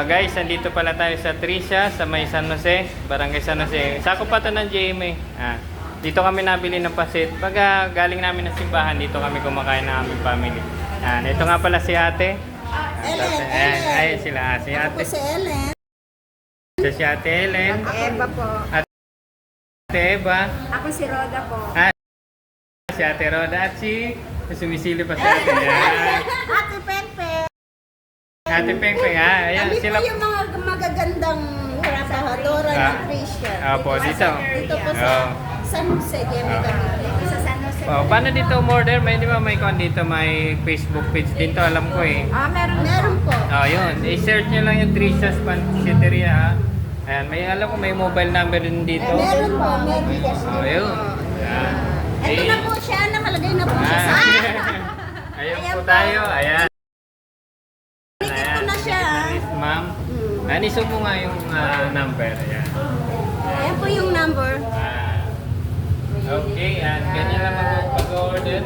Guys, andito pala tayo sa Tricia, sa may San Jose, Barangay San Jose. Sako pa to ng GMA. Dito kami nabili ng pasit. Pag galing namin ng simbahan, dito kami kumakain ng aming family. Ito nga pala si ate. Ellen. Ay, sila. Si Ako ate. si Ellen. Si ate Ellen. Eva po. Ate Eva. Ako si Roda po. Si ate Roda at si sumisili pa si ate. Ate Pepe. Ate Pengpeng, ayan Kami sila. po yung mga magagandang trabahadora ng Christian. Opo, dito. Dito po sa San Jose, Diego Cavite. Sa San Jose. Paano dito umorder? May di ba may kon dito, may Facebook page dito, alam ko eh. Meron po. Yun. I-search nyo lang yung Tricia's Pansiteria. Ayan, may alam ko may mobile number din dito. Meron po, meron yes. Yun. Ayan. Ito na po siya, nakalagay na po siya sa Ayun po tayo. Ayan. Ticket ko na siya. Ma'am. Aniso mo nga yung number. Ayan. Ayan po yung number. Okay, at ganyan lang mag-order.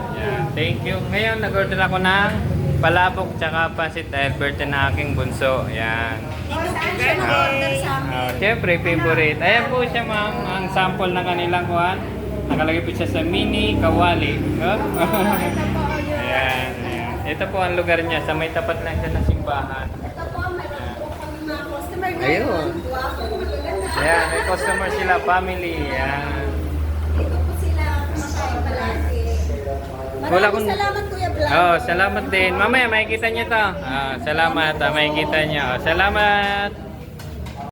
Thank you. Ngayon, nag-order ako ng palabok tsaka pasit dahil birthday na aking bunso. Ayan. Dito po siya nag-order sa amin. Siyempre, favorite. Ayan po siya, ma'am. Ang sample ng kanilang kuhan. Nakalagay po siya sa mini kawali. Oh? Ayan, ayan. Ito po ang lugar niya. Sa may tapat lang siya ng simbahan. Ito po, meron po kami mga customer ngayon. Ayun. Guwapo, magaganda. Ayan, may customer sila, family. Ayan. Dito po sila kumakain palagi. Wala Maraming salamat Kuya Blanco. Salamat din. Mamaya, makikita niyo to. Salamat, makikita niyo. Salamat.